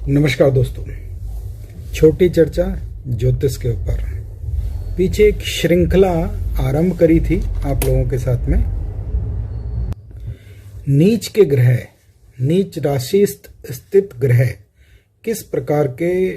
नमस्कार दोस्तों, छोटी चर्चा ज्योतिष के ऊपर। पीछे एक श्रृंखला आरंभ करी थी आप लोगों के साथ में। नीच के ग्रह, नीच राशि स्थित ग्रह किस प्रकार के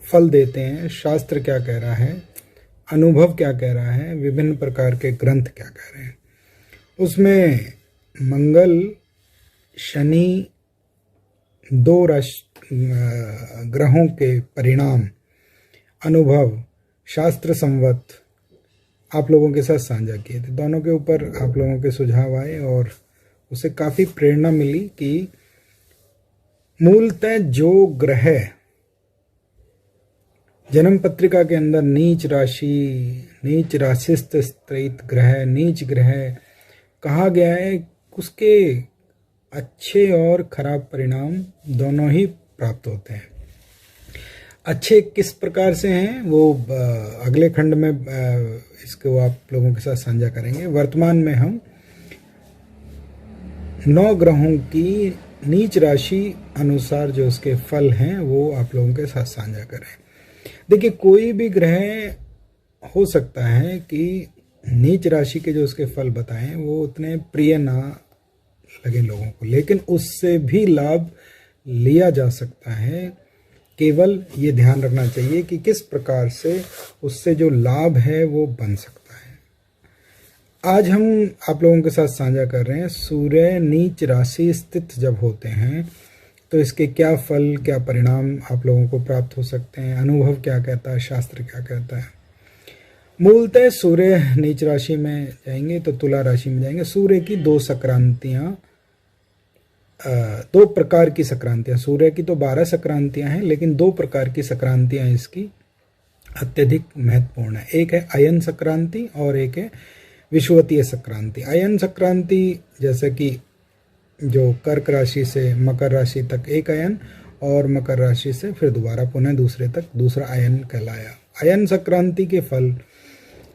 फल देते हैं, शास्त्र क्या कह रहा है, अनुभव क्या कह रहा है, विभिन्न प्रकार के ग्रंथ क्या कह रहे हैं। उसमें मंगल, शनि, दो ग्रहों के परिणाम, अनुभव, शास्त्र संवत आप लोगों के साथ साझा किए थे। दोनों के ऊपर आप लोगों के सुझाव आए और उसे काफ़ी प्रेरणा मिली कि मूलतः जो ग्रह जन्म पत्रिका के अंदर नीच राशि स्थित ग्रह, नीच ग्रह कहा गया है, उसके अच्छे और खराब परिणाम दोनों ही प्राप्त होते हैं। अच्छे किस प्रकार से हैं वो अगले खंड में इसको आप लोगों के साथ साझा करेंगे। वर्तमान में हम 9 ग्रहों की नीच राशि अनुसार जो उसके फल हैं वो आप लोगों के साथ साझा करें। देखिए, कोई भी ग्रह हो सकता है कि नीच राशि के जो उसके फल बताएं वो उतने प्रिय ना लगे लोगों को, लेकिन उससे भी लाभ लिया जा सकता है। केवल ये ध्यान रखना चाहिए कि किस प्रकार से उससे जो लाभ है वो बन सकता है। आज हम आप लोगों के साथ साझा कर रहे हैं, सूर्य नीच राशि स्थित जब होते हैं तो इसके क्या फल, क्या परिणाम आप लोगों को प्राप्त हो सकते हैं, अनुभव क्या कहता है, शास्त्र क्या कहता है। मूलतः सूर्य नीच राशि में जाएंगे तो तुला राशि में जाएंगे। सूर्य की 2 संक्रांतियां, 2 प्रकार की संक्रांतियां, सूर्य की तो 12 संक्रांतियां हैं, लेकिन 2 प्रकार की संक्रांतियां इसकी अत्यधिक महत्वपूर्ण है। एक है अयन संक्रांति और एक है विषुवतीय संक्रांति। अयन संक्रांति जैसे कि जो कर्क राशि से मकर राशि तक एक अयन और मकर राशि से फिर दोबारा पुनः दूसरे तक दूसरा अयन कहलाया। अयन संक्रांति के फल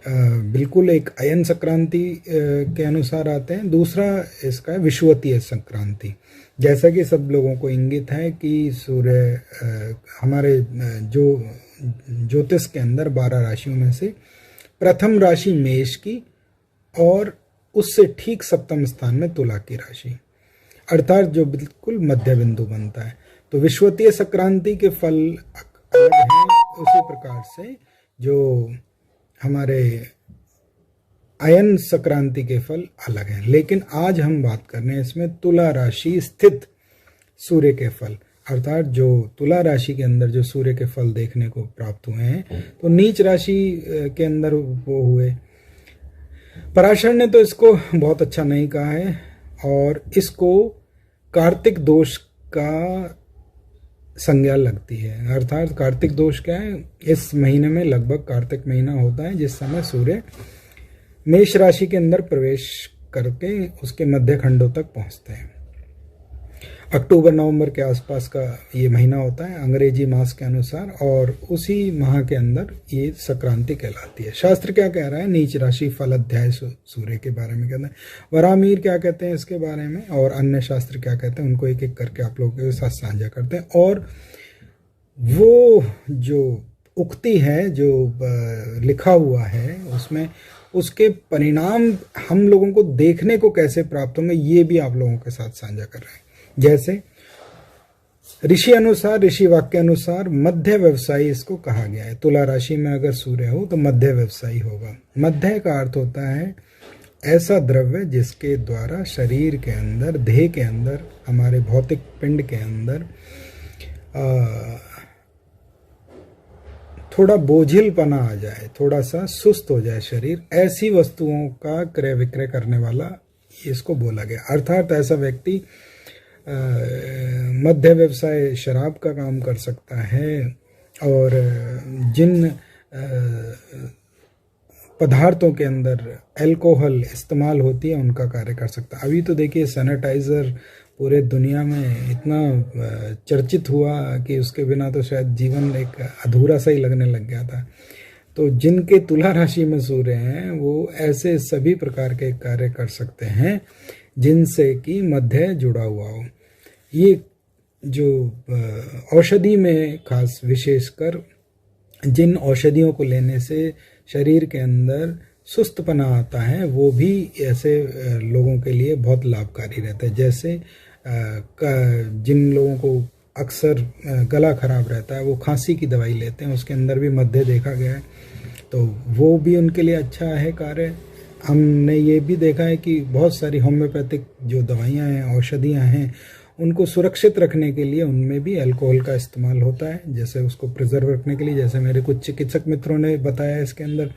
बिल्कुल एक अयन संक्रांति के अनुसार आते हैं। दूसरा इसका है विषुवतीय संक्रांति। जैसा कि सब लोगों को इंगित है कि सूर्य हमारे जो ज्योतिष के अंदर 12 राशियों में से प्रथम राशि मेष की और उससे ठीक सप्तम स्थान में तुला की राशि, अर्थात जो बिल्कुल मध्य बिंदु बनता है। तो विषुवतीय संक्रांति के फल अलग हैं। उसी प्रकार से जो हमारे अयन संक्रांति के फल अलग हैं, लेकिन आज हम बात कर रहे हैं इसमें तुला राशि स्थित सूर्य के फल, अर्थात जो तुला राशि के अंदर जो सूर्य के फल देखने को प्राप्त हुए हैं। तो नीच राशि के अंदर वो हुए। पराशर ने तो इसको बहुत अच्छा नहीं कहा है और इसको कार्तिक दोष का संज्ञा लगती है। अर्थात कार्तिक दोष क्या है, इस महीने में लगभग कार्तिक महीना होता है जिस समय सूर्य मेष राशि के अंदर प्रवेश करके उसके मध्य खंडों तक पहुंचते हैं। अक्टूबर नवंबर के आसपास का ये महीना होता है अंग्रेजी मास के अनुसार, और उसी माह के अंदर ये संक्रांति कहलाती है। शास्त्र क्या कह रहा है, नीच राशि फल अध्याय सूर्य के बारे में कहते हैं। वरामीर क्या कहते हैं इसके बारे में, और अन्य शास्त्र क्या कहते हैं, उनको एक एक करके आप लोगों के साथ साझा करते हैं। और वो जो उक्ति है, जो लिखा हुआ है उसमें, उसके परिणाम हम लोगों को देखने को कैसे प्राप्त होंगे ये भी आप लोगों के साथ साझा कर रहे हैं। जैसे ऋषि अनुसार, ऋषि वाक्य अनुसार मध्य व्यवसायी इसको कहा गया है। तुला राशि में अगर सूर्य हो तो मध्य व्यवसायी होगा। मध्य का अर्थ होता है ऐसा द्रव्य जिसके द्वारा शरीर के अंदर, देह के अंदर, हमारे भौतिक पिंड के अंदर थोड़ा बोझिलपना आ जाए, थोड़ा सा सुस्त हो जाए शरीर, ऐसी वस्तुओं का क्रय विक्रय करने वाला इसको बोला गया। अर्थात ऐसा व्यक्ति मध्य व्यवसाय शराब का काम कर सकता है और जिन पदार्थों के अंदर अल्कोहल इस्तेमाल होती है उनका कार्य कर सकता है। अभी तो देखिए सैनिटाइज़र पूरे दुनिया में इतना चर्चित हुआ कि उसके बिना तो शायद जीवन एक अधूरा सा ही लगने लग गया था। तो जिनके तुला राशि में सूर्य हैं वो ऐसे सभी प्रकार के कार्य कर सकते हैं जिनसे कि मध्य जुड़ा हुआ हो। ये जो औषधि में खास विशेषकर जिन औषधियों को लेने से शरीर के अंदर सुस्तपना आता है, वो भी ऐसे लोगों के लिए बहुत लाभकारी रहता है। जैसे जिन लोगों को अक्सर गला खराब रहता है, वो खांसी की दवाई लेते हैं, उसके अंदर भी मध्य देखा गया है, तो वो भी उनके लिए अच्छा है कार्य। हमने ये भी देखा है कि बहुत सारी होम्योपैथिक जो दवाइयाँ हैं, औषधियाँ हैं, उनको सुरक्षित रखने के लिए उनमें भी अल्कोहल का इस्तेमाल होता है, जैसे उसको प्रिजर्व रखने के लिए, जैसे मेरे कुछ चिकित्सक मित्रों ने बताया इसके अंदर,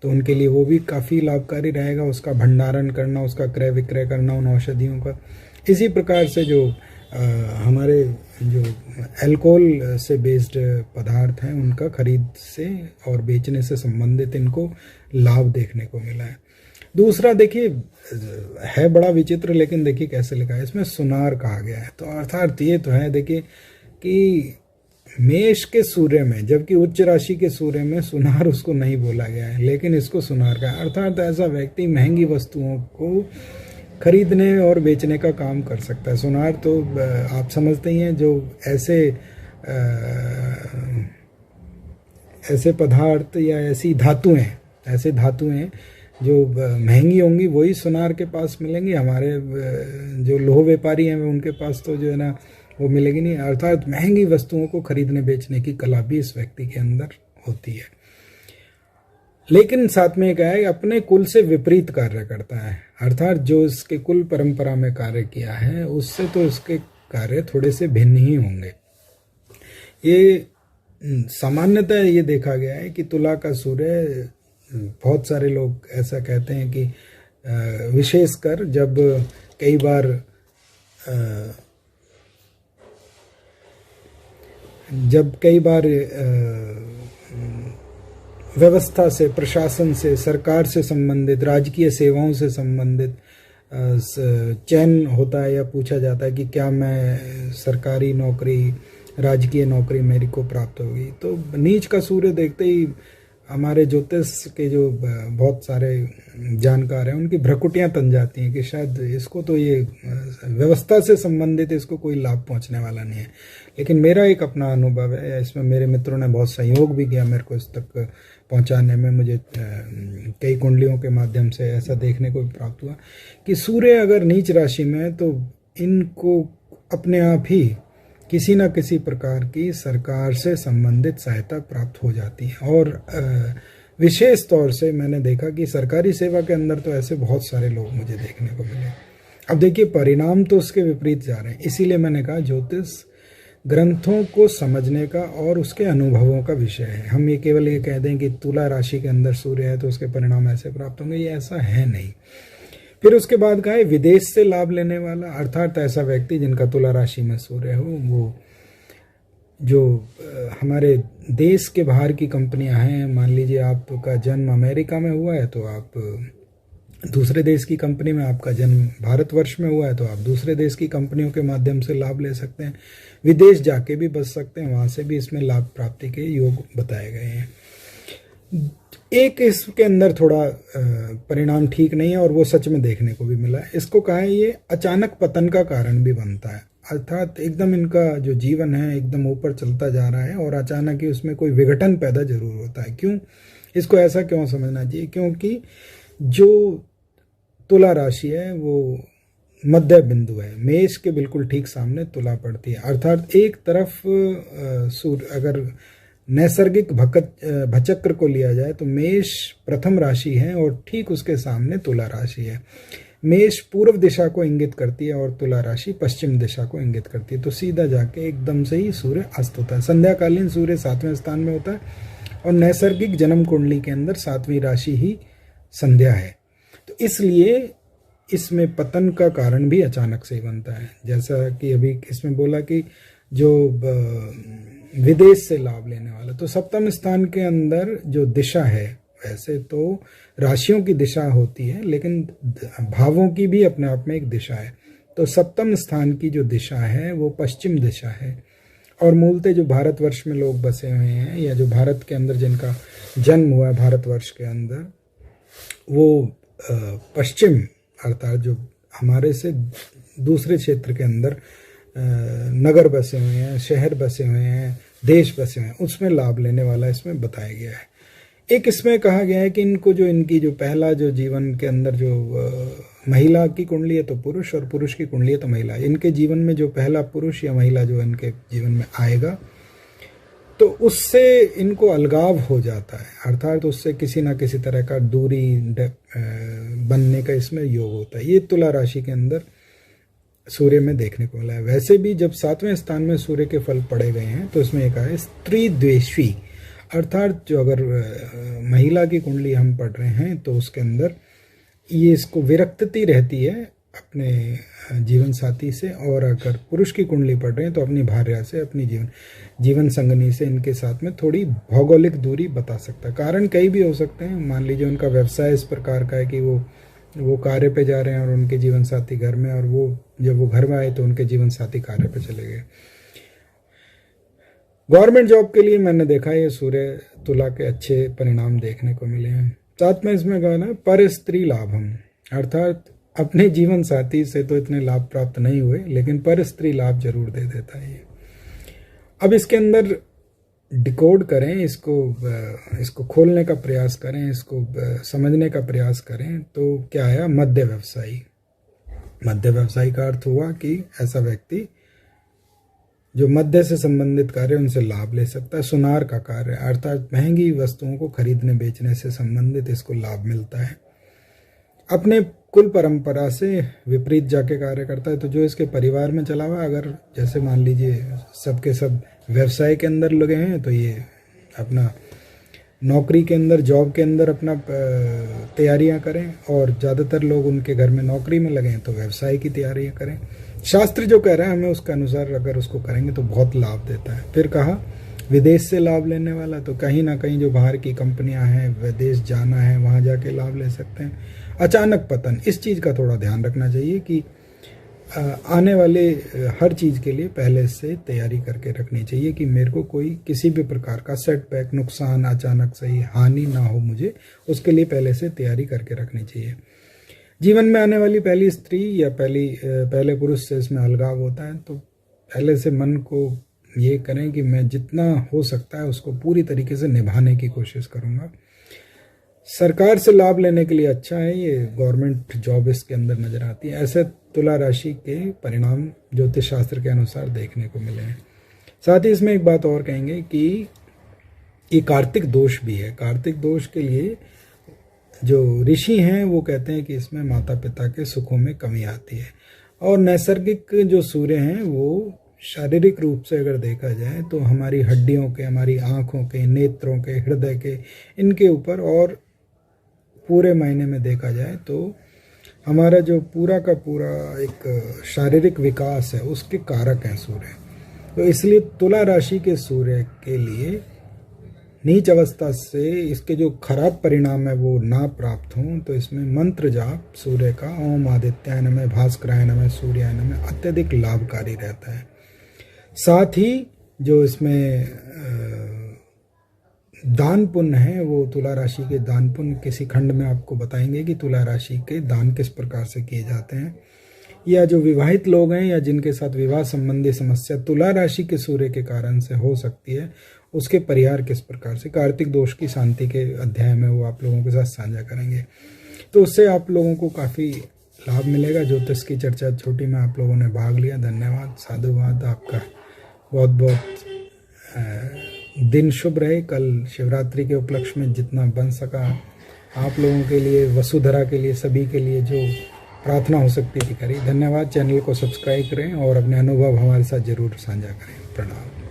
तो उनके लिए वो भी काफ़ी लाभकारी रहेगा, उसका भंडारण करना, उसका क्रय विक्रय करना उन औषधियों का। इसी प्रकार से जो हमारे जो अल्कोहल से बेस्ड पदार्थ हैं, उनका खरीद से और बेचने से संबंधित इनको लाभ देखने को मिला है। दूसरा देखिए, है बड़ा विचित्र, लेकिन देखिए कैसे लिखा है, इसमें सुनार कहा गया है। तो अर्थात ये तो है देखिए कि मेष के सूर्य में, जबकि उच्च राशि के सूर्य में सुनार उसको नहीं बोला गया है, लेकिन इसको सुनार का, अर्थात ऐसा व्यक्ति महंगी वस्तुओं को खरीदने और बेचने का काम कर सकता है। सुनार तो आप समझते ही हैं, जो ऐसे पदार्थ या ऐसी धातुएं जो महंगी होंगी वही सुनार के पास मिलेंगी। हमारे जो लोह व्यापारी हैं उनके पास तो जो है ना वो मिलेगी नहीं। अर्थात महंगी वस्तुओं को खरीदने बेचने की कला भी इस व्यक्ति के अंदर होती है। लेकिन साथ में क्या है, अपने कुल से विपरीत कार्य करता है, अर्थात जो इसके कुल परंपरा में कार्य किया है उससे तो इसके कार्य थोड़े से भिन्न ही होंगे। ये सामान्यतः ये देखा गया है कि तुला का सूर्य, बहुत सारे लोग ऐसा कहते हैं कि विशेषकर जब कई बार व्यवस्था से, प्रशासन से, सरकार से संबंधित, राजकीय सेवाओं से संबंधित चयन होता है या पूछा जाता है कि क्या मैं सरकारी नौकरी, राजकीय नौकरी मेरी को प्राप्त होगी, तो नीच का सूर्य देखते ही हमारे ज्योतिष के जो बहुत सारे जानकार हैं उनकी भ्रकुटियां तन जाती हैं कि शायद इसको तो ये व्यवस्था से संबंधित इसको कोई लाभ पहुंचने वाला नहीं है। लेकिन मेरा एक अपना अनुभव है, इसमें मेरे मित्रों ने बहुत सहयोग भी किया मेरे को इस तक पहुंचाने में। मुझे कई कुंडलियों के माध्यम से ऐसा देखने को भी प्राप्त हुआ कि सूर्य अगर नीच राशि में है तो इनको अपने आप ही किसी न किसी प्रकार की सरकार से संबंधित सहायता प्राप्त हो जाती है। और विशेष तौर से मैंने देखा कि सरकारी सेवा के अंदर तो ऐसे बहुत सारे लोग मुझे देखने को मिले। अब देखिए परिणाम तो उसके विपरीत जा रहे हैं, इसीलिए मैंने कहा ज्योतिष ग्रंथों को समझने का और उसके अनुभवों का विषय है। हम ये केवल ये कह दें कि तुला राशि के अंदर सूर्य है तो उसके परिणाम ऐसे प्राप्त होंगे, ये ऐसा है नहीं। फिर उसके बाद कहा है विदेश से लाभ लेने वाला, अर्थात ऐसा व्यक्ति जिनका तुला राशि में सूर्य हो, वो जो हमारे देश के बाहर की कंपनियां हैं, मान लीजिए आपका जन्म अमेरिका में हुआ है तो आप दूसरे देश की कंपनी में, आपका जन्म भारतवर्ष में हुआ है तो आप दूसरे देश की कंपनियों के माध्यम से लाभ ले सकते हैं, विदेश जाके भी बच सकते हैं, वहां से भी इसमें लाभ प्राप्ति के योग बताए गए हैं। एक इसके अंदर थोड़ा परिणाम ठीक नहीं है और वो सच में देखने को भी मिला है। इसको कहा है ये अचानक पतन का कारण भी बनता है, अर्थात एकदम इनका जो जीवन है एकदम ऊपर चलता जा रहा है और अचानक ही उसमें कोई विघटन पैदा जरूर होता है। क्यों, इसको ऐसा क्यों समझना चाहिए, क्योंकि जो तुला राशि है वो मध्य बिंदु है, मेष के बिल्कुल ठीक सामने तुला पड़ती है। अर्थात एक तरफ सूर्य, अगर नैसर्गिक भचक्र को लिया जाए तो मेष प्रथम राशि है और ठीक उसके सामने तुला राशि है। मेष पूर्व दिशा को इंगित करती है और तुला राशि पश्चिम दिशा को इंगित करती है, तो सीधा जाके एकदम से ही सूर्य अस्त होता है। संध्याकालीन सूर्य 7वें स्थान में होता है और नैसर्गिक जन्म कुंडली के अंदर 7वीं राशि ही संध्या है, तो इसलिए इसमें पतन का कारण भी अचानक से ही बनता है। जैसा कि अभी इसमें बोला कि जो विदेश से लाभ लेने वाला, तो सप्तम स्थान के अंदर जो दिशा है, वैसे तो राशियों की दिशा होती है लेकिन भावों की भी अपने आप में एक दिशा है, तो सप्तम स्थान की जो दिशा है वो पश्चिम दिशा है। और मूलतः जो भारतवर्ष में लोग बसे हुए हैं या जो भारत के अंदर जिनका जन्म हुआ है भारतवर्ष के अंदर, वो पश्चिम, अर्थात जो हमारे से दूसरे क्षेत्र के अंदर नगर बसे हुए हैं, शहर बसे हुए हैं, देश बसे हुए हैं, उसमें लाभ लेने वाला इसमें बताया गया है। एक इसमें कहा गया है कि इनको जो इनकी जो पहला जो जीवन के अंदर जो महिला की कुंडली है तो पुरुष, और पुरुष की कुंडली है तो महिला, इनके जीवन में जो पहला पुरुष या महिला जो इनके जीवन में आएगा तो उससे इनको अलगाव हो जाता है, अर्थात उससे किसी ना किसी तरह का दूरी बनने का इसमें योग होता है। ये तुला राशि के अंदर सूर्य में देखने को मिला है। वैसे भी जब 7वें स्थान में सूर्य के फल पड़े गए हैं तो इसमें एक है स्त्री द्वेषी, अर्थात जो अगर महिला की कुंडली हम पढ़ रहे हैं तो उसके अंदर ये इसको विरक्ति रहती है अपने जीवन साथी से, और अगर पुरुष की कुंडली पढ़ रहे हैं तो अपनी भार्या से, अपनी जीवन संगनी से, इनके साथ में थोड़ी भौगोलिक दूरी बता सकता है। कारण कई भी हो सकते हैं। मान लीजिए उनका व्यवसाय इस प्रकार का है कि वो कार्य पे जा रहे हैं और उनके जीवन साथी घर में, और वो जब वो घर में आए तो उनके जीवन साथी कार्य पे चले गए। गवर्नमेंट जॉब के लिए मैंने देखा ये सूर्य तुला के अच्छे परिणाम देखने को मिले हैं। साथ में इसमें कहा ना पर स्त्री लाभम, अर्थात अपने जीवन साथी से तो इतने लाभ प्राप्त नहीं हुए लेकिन पर स्त्री लाभ जरूर दे देता है ये। अब इसके अंदर डिकोड करें, इसको खोलने का प्रयास करें, इसको समझने का प्रयास करें तो क्या आया, मध्य व्यवसायी। मध्य व्यवसायी का अर्थ हुआ कि ऐसा व्यक्ति जो मध्य से संबंधित कार्य उनसे लाभ ले सकता है। सुनार का कार्य अर्थात महंगी वस्तुओं को खरीदने बेचने से संबंधित इसको लाभ मिलता है। अपने कुल परंपरा से विपरीत जाके कार्य करता है, तो जो इसके परिवार में चला हुआ, अगर जैसे मान लीजिए सबके सब व्यवसाय के अंदर लगे हैं तो ये अपना नौकरी के अंदर, जॉब के अंदर अपना तैयारियां करें, और ज़्यादातर लोग उनके घर में नौकरी में लगे हैं तो व्यवसाय की तैयारियां करें। शास्त्र जो कह रहा है हमें उसके अनुसार अगर उसको करेंगे तो बहुत लाभ देता है। फिर कहा विदेश से लाभ लेने वाला, तो कहीं ना कहीं जो बाहर की कंपनियां हैं, विदेश जाना है, वहाँ जाके लाभ ले सकते हैं। अचानक पतन, इस चीज़ का थोड़ा ध्यान रखना चाहिए कि आने वाले हर चीज़ के लिए पहले से तैयारी करके रखनी चाहिए कि मेरे को कोई किसी भी प्रकार का सेटबैक, नुकसान, अचानक सही हानि ना हो, मुझे उसके लिए पहले से तैयारी करके रखनी चाहिए। जीवन में आने वाली पहली स्त्री या पहले पुरुष से इसमें अलगाव होता है, तो पहले से मन को ये करें कि मैं जितना हो सकता है उसको पूरी तरीके से निभाने की कोशिश करूँगा। सरकार से लाभ लेने के लिए अच्छा है, ये गवर्नमेंट जॉब इसके अंदर नजर आती है। ऐसे तुला राशि के परिणाम ज्योतिष शास्त्र के अनुसार देखने को मिले हैं। साथ ही इसमें एक बात और कहेंगे कि ये कार्तिक दोष भी है। कार्तिक दोष के लिए जो ऋषि हैं वो कहते हैं कि इसमें माता पिता के सुखों में कमी आती है, और नैसर्गिक जो सूर्य हैं वो शारीरिक रूप से अगर देखा जाए तो हमारी हड्डियों के, हमारी आँखों के, नेत्रों के, हृदय के, इनके ऊपर, और पूरे महीने में देखा जाए तो हमारा जो पूरा का पूरा एक शारीरिक विकास है उसके कारक हैं सूर्य। तो इसलिए तुला राशि के सूर्य के लिए नीच अवस्था से इसके जो खराब परिणाम है वो ना प्राप्त हों, तो इसमें मंत्र जाप सूर्य का ओम आदित्याय नमः, भास्कराय नमः, सूर्याय नमः अत्यधिक लाभकारी रहता है। साथ ही जो इसमें दान पुण्य है वो तुला राशि के दान पुण्य किसी खंड में आपको बताएंगे कि तुला राशि के दान किस प्रकार से किए जाते हैं, या जो विवाहित लोग हैं या जिनके साथ विवाह संबंधी समस्या तुला राशि के सूर्य के कारण से हो सकती है उसके परिहार किस प्रकार से, कार्तिक दोष की शांति के अध्याय में वो आप लोगों के साथ साझा करेंगे। तो उससे आप लोगों को काफ़ी लाभ मिलेगा। ज्योतिष की चर्चा छोटी में आप लोगों ने भाग लिया, धन्यवाद, साधुवाद, आपका बहुत बहुत दिन शुभ रहे। कल शिवरात्रि के उपलक्ष्य में जितना बन सका आप लोगों के लिए, वसुधरा के लिए, सभी के लिए जो प्रार्थना हो सकती थी करी। धन्यवाद। चैनल को सब्सक्राइब करें और अपने अनुभव हमारे साथ जरूर साझा करें। प्रणाम।